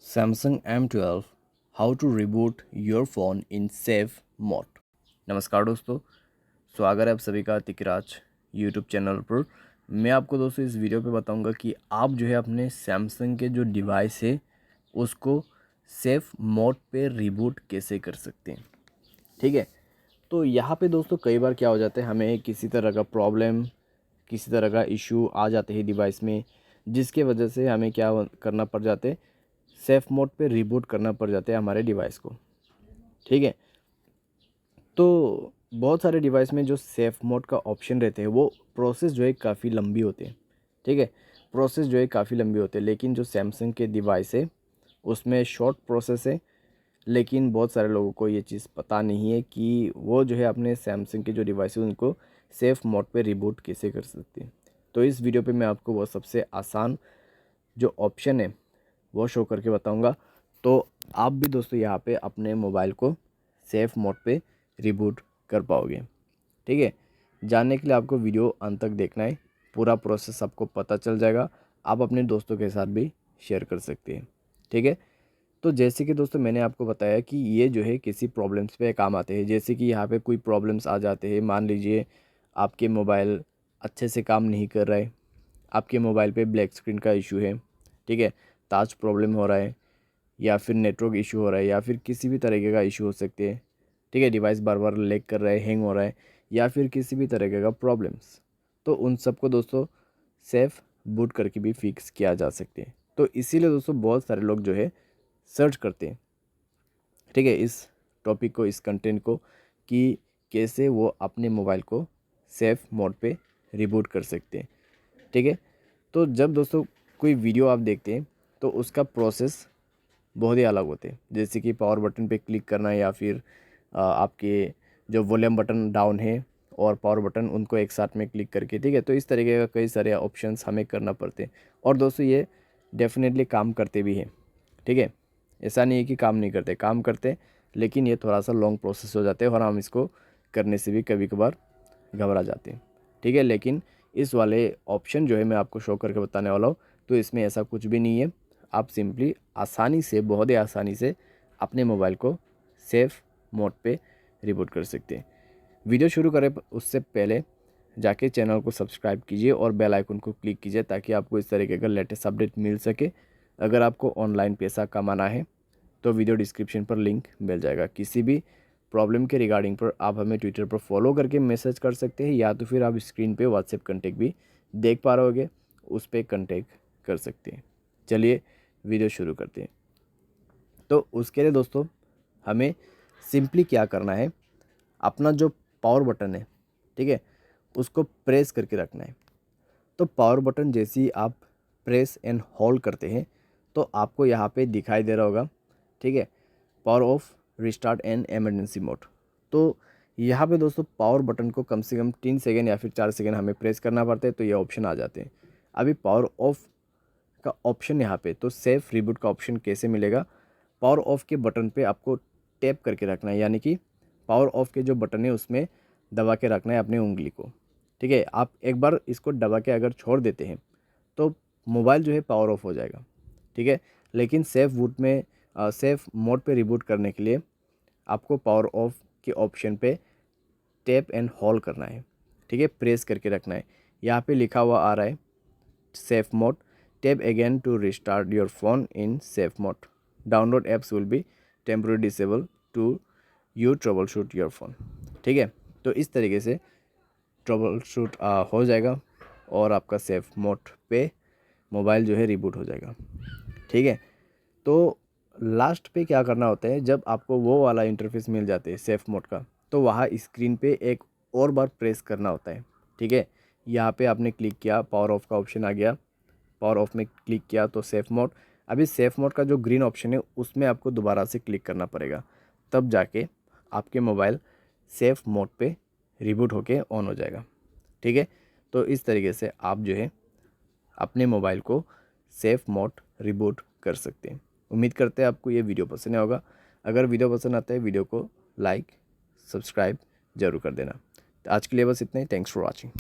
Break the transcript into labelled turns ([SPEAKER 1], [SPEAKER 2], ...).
[SPEAKER 1] Samsung M12 how to reboot your phone in safe mode. नमस्कार दोस्तों, स्वागत है आप सभी का तिकराज यूट्यूब चैनल पर। मैं आपको दोस्तों इस वीडियो पे बताऊंगा कि आप जो है अपने सैमसंग के जो डिवाइस है उसको सेफ मोड पे रिबूट कैसे कर सकते हैं। ठीक है, तो यहाँ पे दोस्तों कई बार क्या हो जाता है, हमें किसी तरह का प्रॉब्लम, किसी तरह का इशू आ जाते हैं डिवाइस में, जिसके वजह से हमें क्या करना पड़ जाते हैं, सेफ मोड पे रिबूट करना पड़ जाता है हमारे डिवाइस को। ठीक है, तो बहुत सारे डिवाइस में जो सेफ मोड का ऑप्शन रहते हैं वो प्रोसेस जो है काफ़ी लंबी होती है। ठीक है, प्रोसेस जो है काफ़ी लंबी होती है, लेकिन जो सैमसंग के डिवाइस है उसमें शॉर्ट प्रोसेस है। लेकिन बहुत सारे लोगों को ये चीज़ पता नहीं है कि वो जो है अपने सैमसंग के जो डिवाइस है उनको सेफ मोड पे रिबूट कैसे कर सकते हैं। तो इस वीडियो पे मैं आपको वो सबसे आसान जो ऑप्शन है वो शो करके बताऊंगा, तो आप भी दोस्तों यहाँ पे अपने मोबाइल को सेफ मोड पे रिबूट कर पाओगे। ठीक है, जानने के लिए आपको वीडियो अंत तक देखना है, पूरा प्रोसेस आपको पता चल जाएगा। आप अपने दोस्तों के साथ भी शेयर कर सकते हैं। ठीक है, तो जैसे कि दोस्तों मैंने आपको बताया कि ये जो है किसी प्रॉब्लम्स पे काम आते हैं। जैसे कि यहाँ पे कोई प्रॉब्लम्स आ जाते हैं, मान लीजिए आपके मोबाइल अच्छे से काम नहीं कर रहा है, आपके मोबाइल पे ब्लैक स्क्रीन का इशू है, ठीक है, टच प्रॉब्लम हो रहा है, या फिर नेटवर्क इशू हो रहा है, या फिर किसी भी तरीके का इशू हो सकते हैं। ठीक है, डिवाइस बार बार लैग कर रहा है, हैंग हो रहा है, या फिर किसी भी तरीके का प्रॉब्लम्स, तो उन सबको दोस्तों सेफ बूट करके भी फिक्स किया जा सकते हैं। तो इसीलिए दोस्तों बहुत सारे लोग जो है सर्च करते हैं, ठीक है, इस टॉपिक को, इस कंटेंट को, कि कैसे वो अपने मोबाइल को सेफ मोड पे रिबूट कर सकते हैं। ठीक है, तो जब दोस्तों कोई वीडियो आप देखते हैं तो उसका प्रोसेस बहुत ही अलग होते हैं। जैसे कि पावर बटन पे क्लिक करना, या फिर आपके जो वॉल्यूम बटन डाउन है और पावर बटन, उनको एक साथ में क्लिक करके, ठीक है, तो इस तरीके का कई सारे ऑप्शंस हमें करना पड़ते हैं। और दोस्तों ये डेफिनेटली काम करते भी हैं। ठीक है, ऐसा नहीं है कि काम नहीं करते, काम करते, लेकिन ये थोड़ा सा लॉन्ग प्रोसेस हो जाते हैं और हम इसको करने से भी कभी कभार घबरा जाते हैं। ठीक है, लेकिन इस वाले ऑप्शन जो है मैं आपको शो करके बताने वाला हूँ, तो इसमें ऐसा कुछ भी नहीं है। आप सिंपली आसानी से, बहुत ही आसानी से अपने मोबाइल को सेफ मोड पे रिबूट कर सकते हैं। वीडियो शुरू करें उससे पहले जाके चैनल को सब्सक्राइब कीजिए और बेल आइकन को क्लिक कीजिए, ताकि आपको इस तरीके का लेटेस्ट अपडेट मिल सके। अगर आपको ऑनलाइन पैसा कमाना है तो वीडियो डिस्क्रिप्शन पर लिंक मिल जाएगा। किसी भी प्रॉब्लम के रिगार्डिंग पर आप हमें ट्विटर पर फॉलो करके मैसेज कर सकते हैं, या तो फिर आप स्क्रीन पे व्हाट्सएप कॉन्टैक्ट भी देख पा रहे होगे, उस पर कॉन्टैक्ट कर सकते हैं। चलिए वीडियो शुरू करते हैं। तो उसके लिए दोस्तों हमें सिंपली क्या करना है, अपना जो पावर बटन है, ठीक है, उसको प्रेस करके रखना है। तो पावर बटन जैसे ही आप प्रेस एंड होल्ड करते हैं तो आपको यहाँ पे दिखाई दे रहा होगा, ठीक है, power of, restart and emergency mode. तो यहाँ पे दोस्तों पावर बटन को कम से कम 3 सेकेंड या फिर 4 सेकेंड हमें प्रेस करना पड़ता है, तो ये ऑप्शन आ जाते हैं। अभी पावर ऑफ का ऑप्शन यहाँ पे, तो सेफ रिबूट का ऑप्शन कैसे मिलेगा, पावर ऑफ के बटन पे आपको टैप करके रखना है, यानी कि पावर ऑफ के जो बटन है उसमें दबा के रखना है अपनी उंगली को। ठीक है, आप एक बार इसको दबा के अगर छोड़ देते हैं तो मोबाइल जो है पावर ऑफ हो जाएगा। ठीक है, लेकिन सेफ बूट में, सेफ मोड पे रिबूट करने के लिए आपको पावर ऑफ के ऑप्शन पे टैप एंड होल्ड करना है। ठीक है, प्रेस करके रखना है। यहाँ पे लिखा हुआ आ रहा है safe mode, tap again to restart your phone in safe mode, download apps will be temporary disable to you troubleshoot your phone. ठीक है, तो इस तरीके से ट्रबल शूट हो जाएगा और आपका सेफ मोड पे मोबाइल जो है रिबूट हो जाएगा। ठीक है, तो लास्ट पे क्या करना होता है, जब आपको वो वाला इंटरफेस मिल जाते हैं सेफ मोड का, तो वहाँ स्क्रीन पे एक और बार प्रेस करना होता है। ठीक है, यहाँ पे आपने क्लिक किया, पावर ऑफ का ऑप्शन आ गया, पावर ऑफ में क्लिक किया तो सेफ मोड। अभी सेफ मोड का जो ग्रीन ऑप्शन है उसमें आपको दोबारा से क्लिक करना पड़ेगा, तब जाके आपके मोबाइल सेफ मोड पे रिबूट होके ऑन हो जाएगा। ठीक है, तो इस तरीके से आप जो है अपने मोबाइल को सेफ मोड रिबूट कर सकते हैं। उम्मीद करते हैं आपको ये वीडियो पसंद आया होगा। अगर वीडियो पसंद आता है, वीडियो को लाइक, सब्सक्राइब जरूर कर देना। तो आज के लिए बस इतना ही। Thanks for watching.